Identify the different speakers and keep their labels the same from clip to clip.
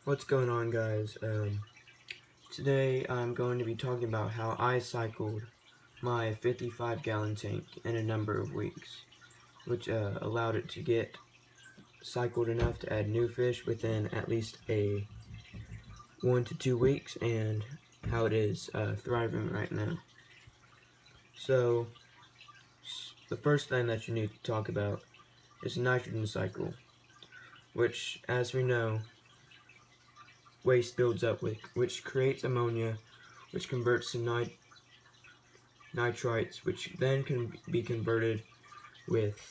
Speaker 1: What's going on, guys? Today I'm going to be talking about how I cycled my 55-gallon tank in a number of weeks, which allowed it to get cycled enough to add new fish within at least a 1 to 2 weeks, and how it is thriving right now. So, the first thing that you need to talk about is the nitrogen cycle, which, as we know, waste builds up with, which creates ammonia, which converts to nitrites, which then can be converted with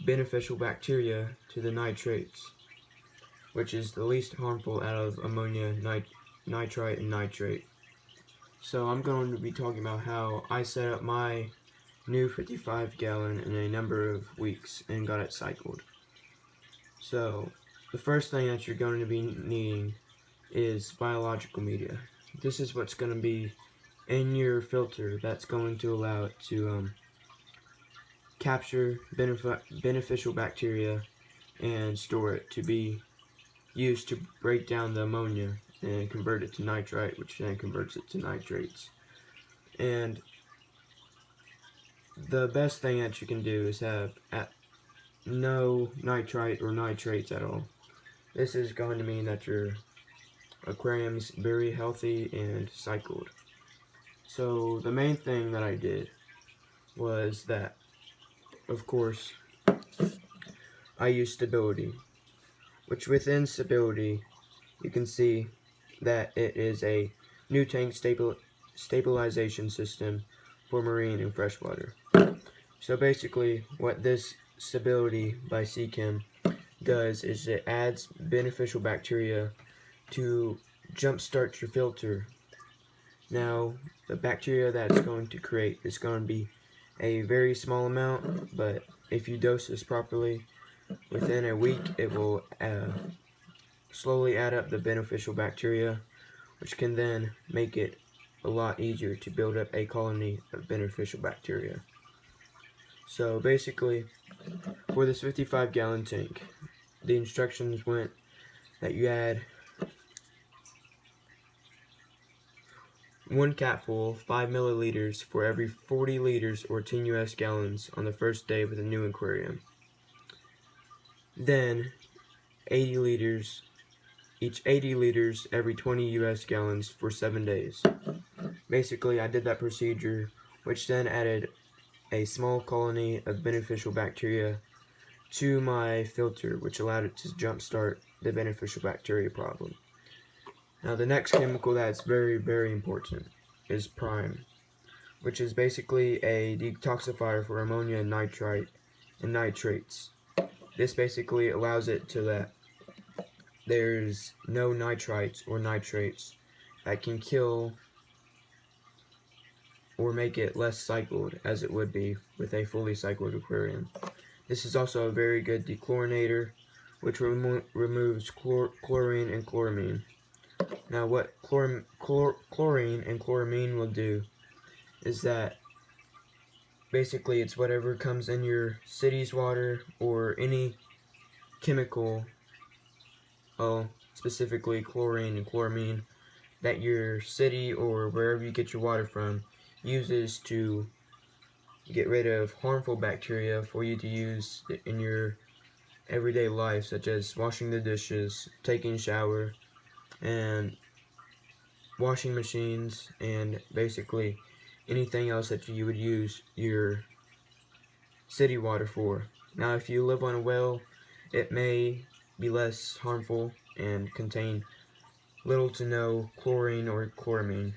Speaker 1: beneficial bacteria to the nitrates, which is the least harmful out of ammonia, nitrite, and nitrate. So I'm going to be talking about how I set up my new 55-gallon in a number of weeks and got it cycled. So the first thing that you're going to be needing is biological media. This is what's going to be in your filter that's going to allow it to capture beneficial bacteria and store it to be used to break down the ammonia and convert it to nitrite, which then converts it to nitrates. And the best thing that you can do is have no nitrite or nitrates at all. This is going to mean that your aquarium's very healthy and cycled. So the main thing that I did was that, of course, I used stability, which within stability you can see that it is a new tank stabilization system for marine and freshwater. So basically what this stability by Seachem does is it adds beneficial bacteria to jumpstart your filter. Now the bacteria that it's going to create is going to be a very small amount, but if you dose this properly, within a week it will slowly add up the beneficial bacteria, which can then make it a lot easier to build up a colony of beneficial bacteria. So basically, for this 55-gallon tank, the instructions went that you add 1 capful, 5 milliliters for every 40 liters or 10 US gallons on the first day with a new aquarium. Then 80 liters, each 80 liters every 20 US gallons for 7 days. Basically, I did that procedure, which then added a small colony of beneficial bacteria to my filter, which allowed it to jumpstart the beneficial bacteria problem. Now the next chemical that's very, very important is Prime, which is basically a detoxifier for ammonia and nitrite and nitrates. This basically allows it to that there's no nitrites or nitrates that can kill or make it less cycled as it would be with a fully cycled aquarium. This is also a very good dechlorinator, which removes chlorine and chloramine. Now what chlorine and chloramine will do is that basically it's whatever comes in your city's water or any chemical, specifically chlorine and chloramine, that your city or wherever you get your water from uses to get rid of harmful bacteria for you to use in your everyday life, such as washing the dishes, taking a shower, and washing machines, and basically anything else that you would use your city water for. Now if you live on a well, it may be less harmful and contain little to no chlorine or chloramine,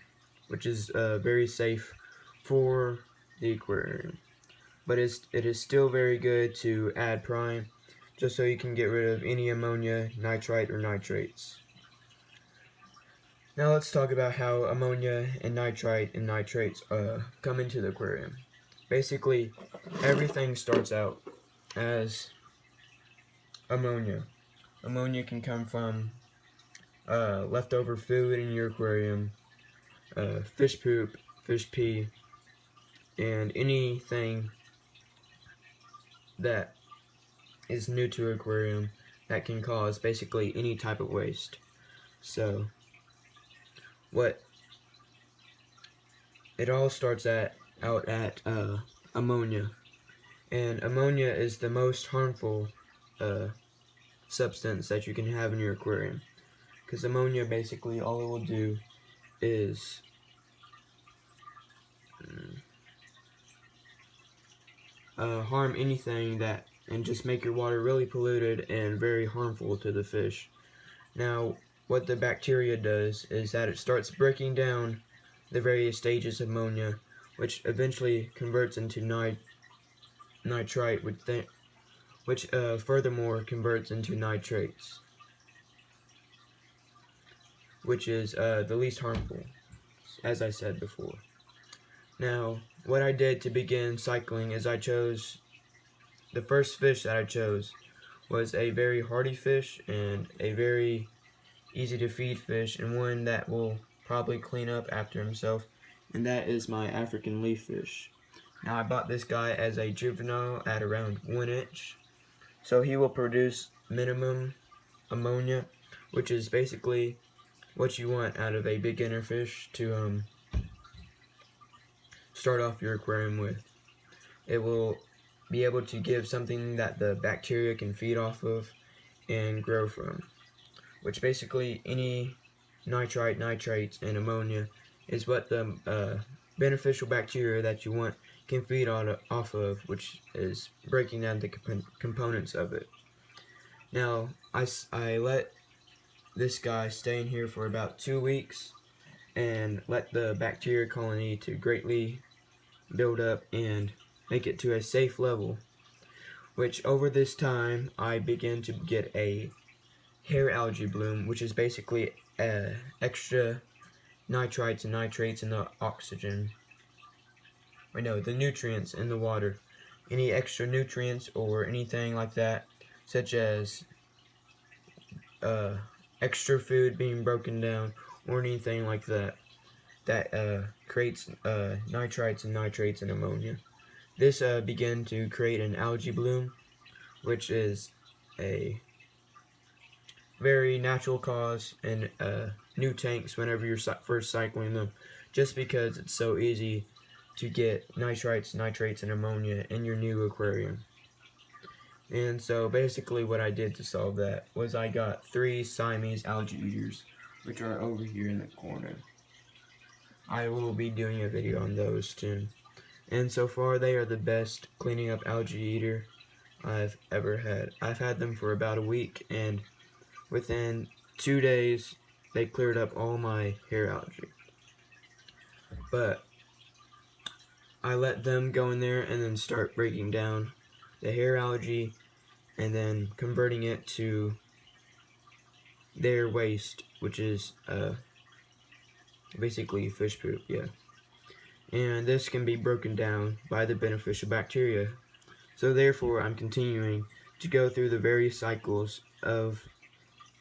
Speaker 1: which is very safe for the aquarium. But it is still very good to add Prime, just so you can get rid of any ammonia, nitrite, or nitrates. Now let's talk about how ammonia and nitrite and nitrates come into the aquarium. Basically, everything starts out as ammonia. Ammonia can come from leftover food in your aquarium, fish poop, fish pee, and anything that is new to an aquarium that can cause basically any type of waste. So what it all starts out at ammonia, and ammonia is the most harmful substance that you can have in your aquarium, because ammonia basically all it will do is harm anything that, and just make your water really polluted and very harmful to the fish. Now, what the bacteria does is that it starts breaking down the various stages of ammonia, which eventually converts into nitrite, which furthermore converts into nitrates, which is the least harmful, as I said before. Now, what I did to begin cycling is the first fish that I chose was a very hardy fish and a very easy to feed fish, and one that will probably clean up after himself, and that is my African leaf fish. Now, I bought this guy as a juvenile at around 1 inch, so he will produce minimum ammonia, which is basically what you want out of a beginner fish to start off your aquarium with. It will be able to give something that the bacteria can feed off of and grow from, which basically any nitrite, nitrates, and ammonia is what the beneficial bacteria that you want can feed off of, which is breaking down the components of it. Now, I let this guy stay in here for about 2 weeks and let the bacteria colony to greatly build up and make it to a safe level, which over this time I began to get a hair algae bloom, which is basically extra nitrites and nitrates in the oxygen. The nutrients in the water. Any extra nutrients or anything like that, such as extra food being broken down or anything like that, that creates nitrites and nitrates and ammonia. This began to create an algae bloom, which is a very natural cause in new tanks whenever you're first cycling them, just because it's so easy to get nitrites, nitrates, and ammonia in your new aquarium. And so basically what I did to solve that was I got 3 Siamese algae eaters, which are over here in the corner. I will be doing a video on those too. And so far they are the best cleaning up algae eater I've ever had. I've had them for about a week, and within 2 days they cleared up all my hair algae. But I let them go in there and then start breaking down the hair algae and then converting it to their waste, which is basically fish poop, yeah. And this can be broken down by the beneficial bacteria. So therefore, I'm continuing to go through the various cycles of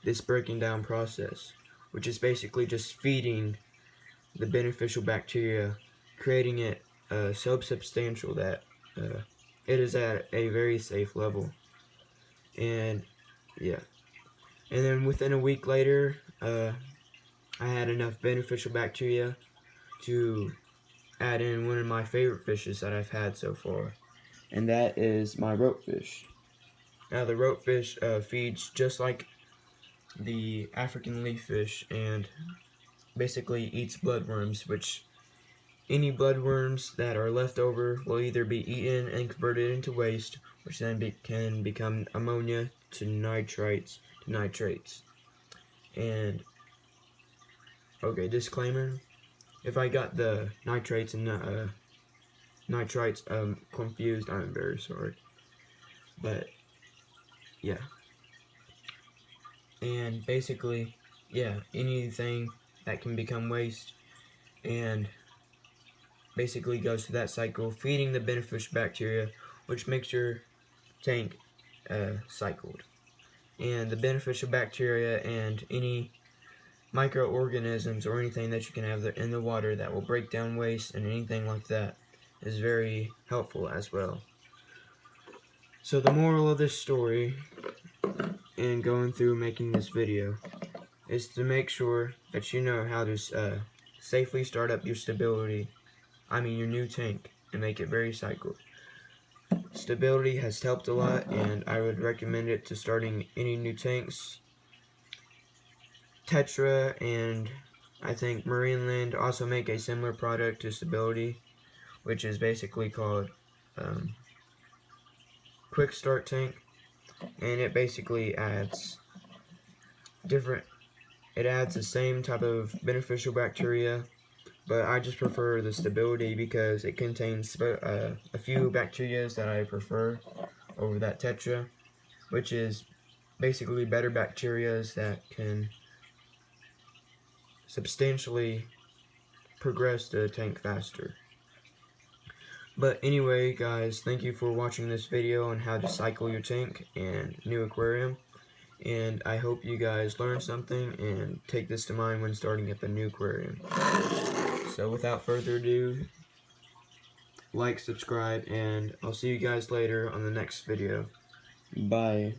Speaker 1: this breaking down process, which is basically just feeding the beneficial bacteria, creating it so substantial that it is at a very safe level. And yeah, and then within a week later, I had enough beneficial bacteria to add in one of my favorite fishes that I've had so far, and that is my ropefish. Now, the ropefish feeds just like the African leaf fish and basically eats bloodworms, which any bloodworms that are left over will either be eaten and converted into waste, which then can become ammonia to nitrites to nitrates. And okay, disclaimer, if I got the nitrates and nitrites confused, I'm very sorry. But yeah, and basically, yeah, anything that can become waste and basically goes through that cycle, feeding the beneficial bacteria, which makes your tank cycled. And the beneficial bacteria and any microorganisms or anything that you can have in the water that will break down waste and anything like that is very helpful as well. So the moral of this story in going through making this video is to make sure that you know how to safely start up your your new tank, and make it very cycled. Stability has helped a lot, and I would recommend it to starting any new tanks. Tetra and I think Marineland also make a similar product to Stability, which is basically called Quick Start Tank, and it basically adds the same type of beneficial bacteria, but I just prefer the Stability because it contains a few bacteria that I prefer over that Tetra, which is basically better bacteria that can substantially progress the tank faster. But anyway, guys, thank you for watching this video on how to cycle your tank and new aquarium. And I hope you guys learned something and take this to mind when starting up a new aquarium. So without further ado, like, subscribe, and I'll see you guys later on the next video. Bye.